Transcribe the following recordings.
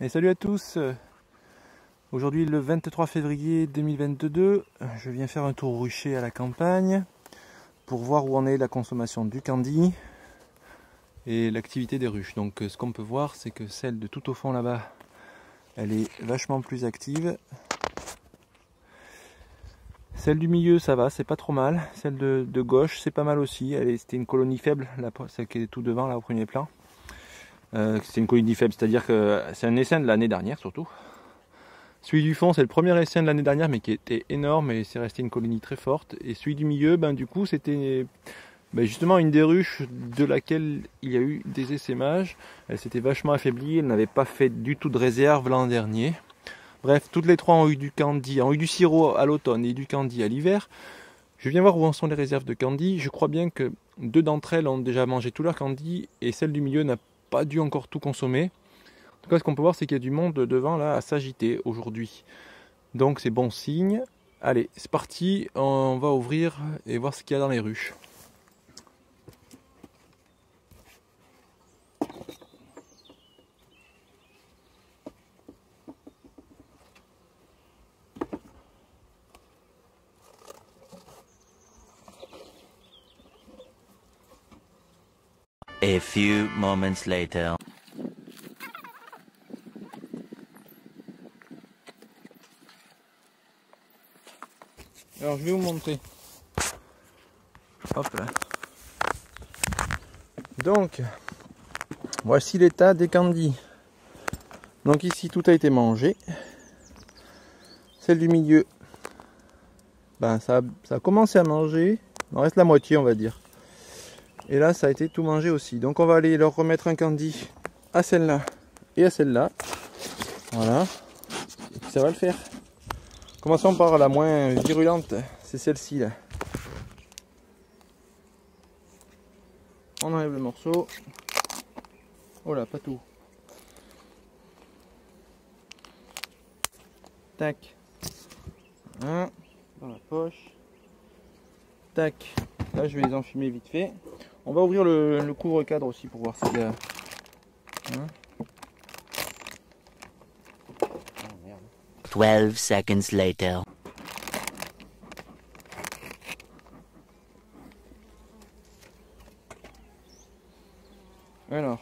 Et salut à tous. Aujourd'hui le 23 février 2022, je viens faire un tour rucher à la campagne pour voir où en est la consommation du candy et l'activité des ruches. Donc ce qu'on peut voir, c'est que celle de tout au fond là-bas, elle est vachement plus active. Celle du milieu, ça va, c'est pas trop mal. Celle de gauche, c'est pas mal aussi. C'était une colonie faible, celle qui est tout devant là au premier plan. C'est une colonie faible, c'est-à-dire que c'est un essaim de l'année dernière surtout. Celui du fond, c'est le premier essaim de l'année dernière, mais qui était énorme et c'est resté une colonie très forte. Et celui du milieu, du coup, c'était justement une des ruches de laquelle il y a eu des essaimages. Elle s'était vachement affaiblie, elle n'avait pas fait du tout de réserve l'an dernier. Bref, toutes les trois ont eu du candy, ont eu du sirop à l'automne et du candy à l'hiver. Je viens voir où en sont les réserves de candy. Je crois bien que 2 d'entre elles ont déjà mangé tout leur candy et celle du milieu n'a pas dû encore tout consommer. En tout cas, ce qu'on peut voir, c'est qu'il y a du monde devant là à s'agiter aujourd'hui. Donc c'est bon signe. Allez, c'est parti, on va ouvrir et voir ce qu'il y a dans les ruches. A few moments later. Alors je vais vous montrer. Hop là. Donc, voici l'état des candies. Donc ici tout a été mangé. Celle du milieu, ça a commencé à manger. Il en reste la moitié on va dire. Et là ça a été tout mangé aussi. Donc on va aller leur remettre un candy à celle-là et à celle-là. Voilà. Et puis ça va le faire. Commençons par la moins virulente, c'est celle-ci là. On enlève le morceau. Oh là, pas tout. Tac. Un dans la poche. Tac. Là je vais les enfumer vite fait. On va ouvrir le couvre-cadre aussi pour voir s'il y a... 12 seconds later. Alors.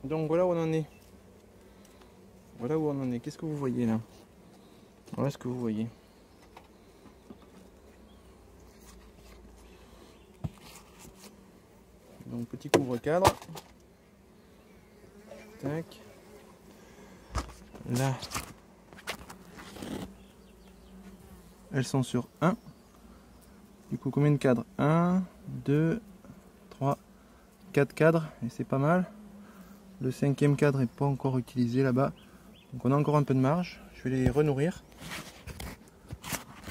Donc voilà où on en est. Voilà où on en est. Qu'est-ce que vous voyez là? Voilà ce que vous voyez. Donc petit couvre-cadre. Tac. Là. Elles sont sur 1. Du coup combien de cadres? 1, 2, 3, 4 cadres. Et c'est pas mal. Le 5e cadre n'est pas encore utilisé là-bas. Donc on a encore un peu de marge. Je vais les renourrir.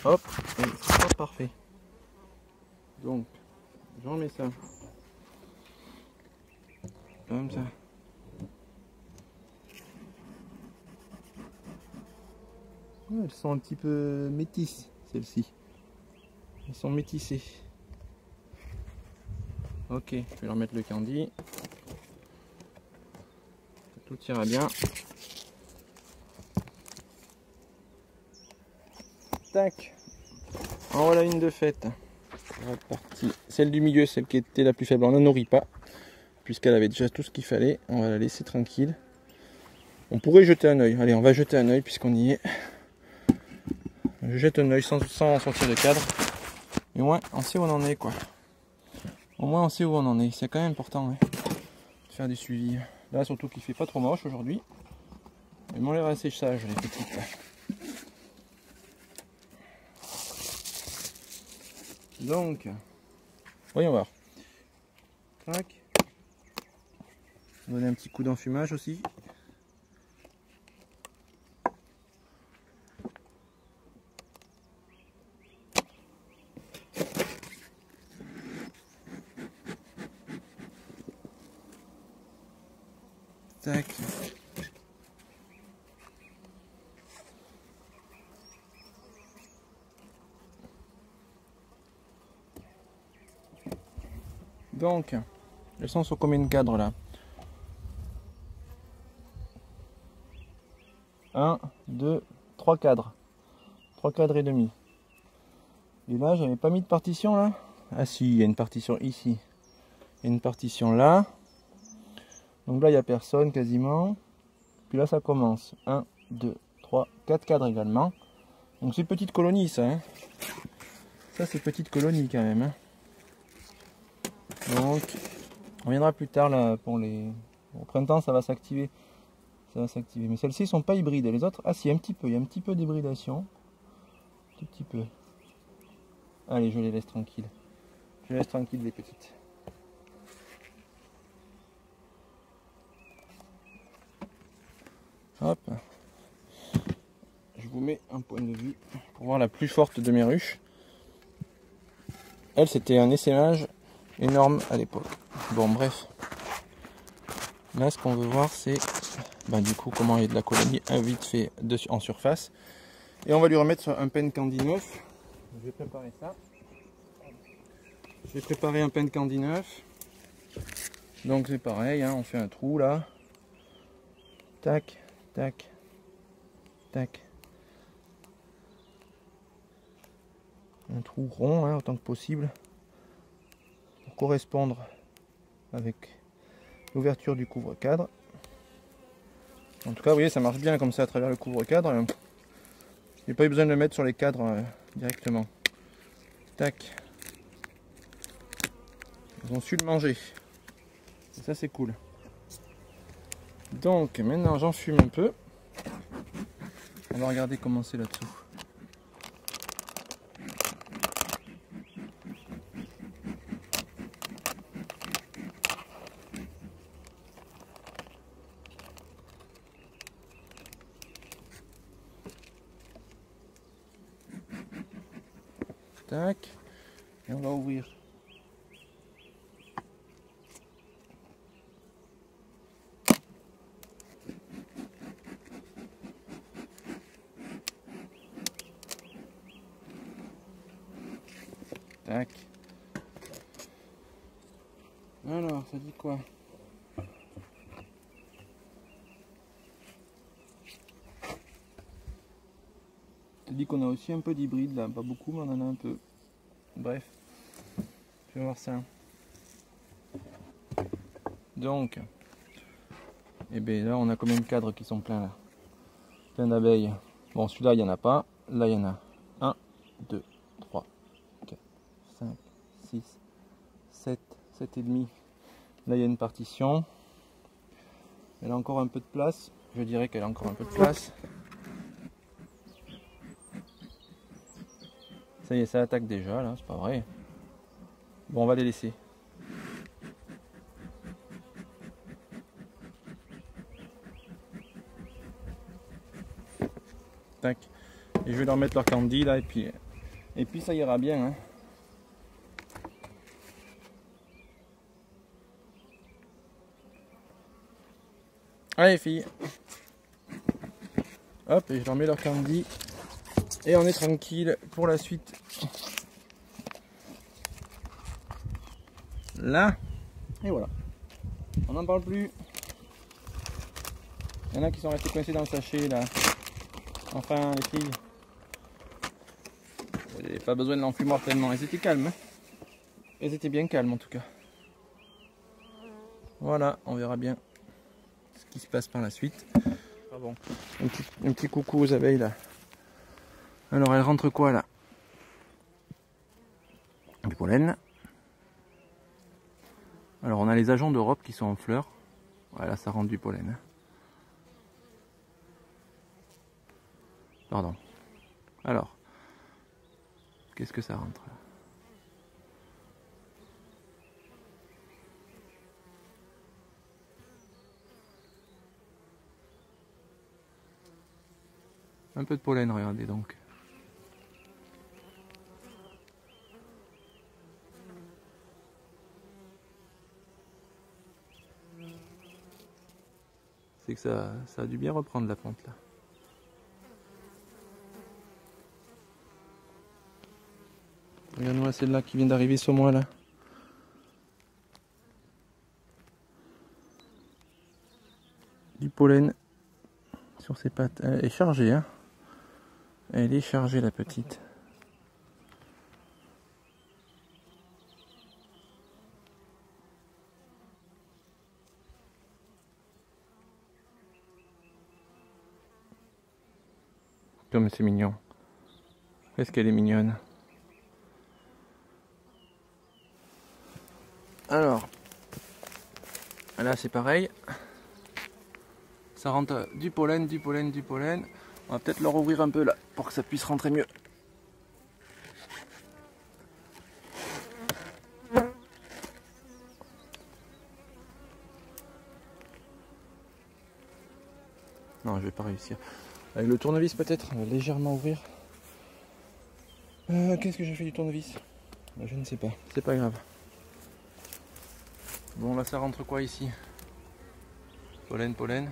Hop. Et c'est pas parfait. Donc j'en mets ça. Comme ça. Elles sont un petit peu métisses, celles-ci. Elles sont métissées. Ok, je vais leur mettre le candy. Tout ira bien. Tac. En voilà une de faite. Celle du milieu, celle qui était la plus faible, on ne la nourrit pas. Puisqu'elle avait déjà tout ce qu'il fallait. On va la laisser tranquille. On pourrait jeter un oeil. Allez, on va jeter un oeil puisqu'on y est. Je jette un oeil sans sortir de cadre. Et au moins, on sait où on en est, quoi. Au moins, on sait où on en est. C'est quand même important, de faire des suivis. Là, surtout qu'il fait pas trop moche aujourd'hui. Elles m'ont l'air assez sages, les petites. Là. Donc, voyons voir. Tac. On va donner un petit coup d'enfumage aussi. Tac. Donc, elles sont sur combien de cadres là? 1, 2, 3 cadres. 3 cadres et demi. Et là, j'avais pas mis de partition là? Ah si, il y a une partition ici. Il y a une partition là. Donc là, il n'y a personne quasiment. Puis là, ça commence. 1, 2, 3, 4 cadres également. Donc c'est petite colonie ça. Hein. Ça, c'est petite colonie quand même. Hein. Donc, on viendra plus tard là pour les... Au printemps, ça va s'activer. Ça va s'activer. Mais celles-ci sont pas hybrides. Les autres, ah si, un petit peu. Il y a un petit peu d'hybridation. Tout petit peu. Allez, je les laisse tranquilles. Je laisse tranquilles les petites. Hop. Je vous mets un point de vue pour voir la plus forte de mes ruches. Elle, c'était un essaimage énorme à l'époque. Bon, bref. Là, ce qu'on veut voir, c'est du coup comment il y a de la colonie vite fait en surface. Et on va lui remettre sur un Pencandy neuf. Je vais préparer ça. Je vais préparer un Pencandy neuf. Donc c'est pareil, hein, on fait un trou là. Tac, tac, tac. Un trou rond, hein, autant que possible. Pour correspondre avec l'ouverture du couvre-cadre. En tout cas, vous voyez, ça marche bien comme ça à travers le couvre-cadre. Il n'y a pas eu besoin de le mettre sur les cadres directement. Tac. Ils ont su le manger. Et ça, c'est cool. Donc, maintenant, j'enfume un peu. On va regarder comment c'est là-dessous. Tac. Et on va ouvrir. Tac. Alors, ça dit quoi? Ça dit qu'on a aussi un peu d'hybride là, pas beaucoup mais on en a un peu. Bref, je vais voir ça. Donc, et bien là on a combien de cadres qui sont pleins là? Plein d'abeilles. Bon, celui-là il n'y en a pas. Là il y en a 1, 2, 3, 4, 5, 6, 7, 7 et demi. Là il y a une partition. Elle a encore un peu de place. Je dirais qu'elle a encore un peu de place. Ça y est, ça attaque déjà là, c'est pas vrai. Bon, on va les laisser. Tac. Et je vais leur mettre leur candy là et puis ça ira bien. Hein. Allez filles. Hop, et je leur mets leur candy. Et on est tranquille pour la suite. Là. Et voilà. On n'en parle plus. Il y en a qui sont restés coincés dans le sachet là. Enfin les filles. Vous n'avez pas besoin de l'enfumoir tellement. Elles étaient calmes. Hein. Elles étaient bien calmes en tout cas. Voilà, on verra bien ce qui se passe par la suite. Ah bon. Un petit coucou aux abeilles là. Alors elles rentrent quoi là? Du pollen. Alors on a les agents d'Europe qui sont en fleurs. Voilà, ça rentre du pollen. Pardon. Alors, qu'est-ce que ça rentre? Un peu de pollen, regardez donc. c'est que ça a dû bien reprendre la pente là. Regarde-moi celle-là qui vient d'arriver sur moi là. Du pollen sur ses pattes. Elle est chargée, hein. Elle est chargée la petite. Comme c'est mignon. Qu'est-ce qu'elle est mignonne. Alors, là c'est pareil. Ça rentre du pollen, du pollen, du pollen. On va peut-être leur ouvrir un peu là pour que ça puisse rentrer mieux. Non, je vais pas réussir. Avec le tournevis peut-être, on va légèrement ouvrir. Qu'est-ce que j'ai fait du tournevis? Je ne sais pas, c'est pas grave. Bon là ça rentre quoi ici? Pollen, pollen.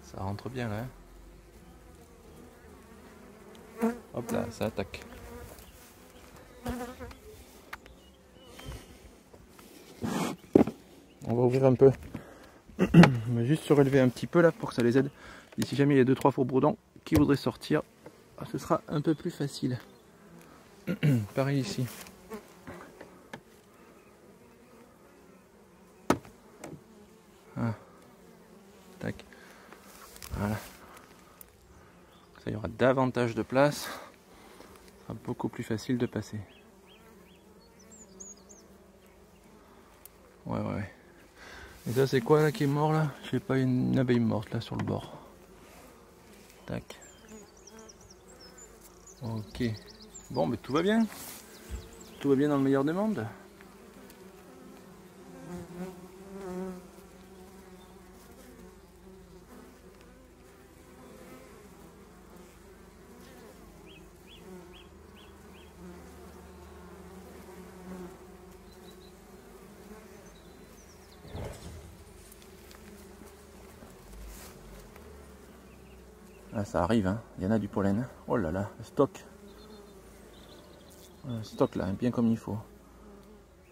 Ça rentre bien là. Hein. Hop là, ça attaque. On va ouvrir un peu. On va juste surélever un petit peu là pour que ça les aide. Et si jamais il y a 2-3 faux bourdons qui voudraient sortir, ce sera un peu plus facile. Pareil ici. Ah. Tac. Voilà. Ça y aura davantage de place. Ce sera beaucoup plus facile de passer. Ouais. Et ça c'est quoi là qui est mort là? Je sais pas, une abeille morte là sur le bord. Tac. Ok. Bon mais tout va bien. Tout va bien dans le meilleur des mondes. Là ça arrive, hein. Il y en a du pollen. Oh là là, le stock. Le stock là, bien comme il faut.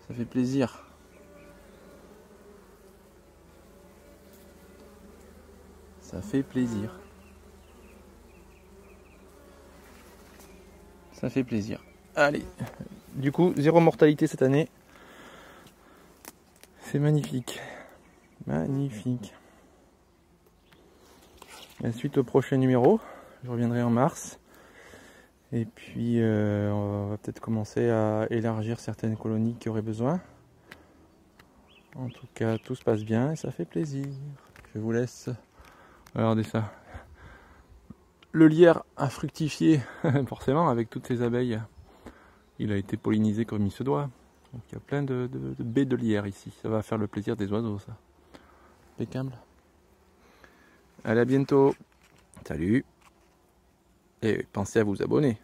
Ça fait plaisir. Ça fait plaisir. Ça fait plaisir. Allez. Du coup, 0 mortalité cette année. C'est magnifique. Magnifique. Et suite au prochain numéro, je reviendrai en mars. Et puis on va peut-être commencer à élargir certaines colonies qui auraient besoin. En tout cas, tout se passe bien et ça fait plaisir. Je vous laisse. Regardez ça. Le lierre a fructifié, forcément, avec toutes ces abeilles. Il a été pollinisé comme il se doit. Donc il y a plein de baies de lierre ici. Ça va faire le plaisir des oiseaux, ça. Impeccable. Allez, à bientôt. Salut. Et pensez à vous abonner.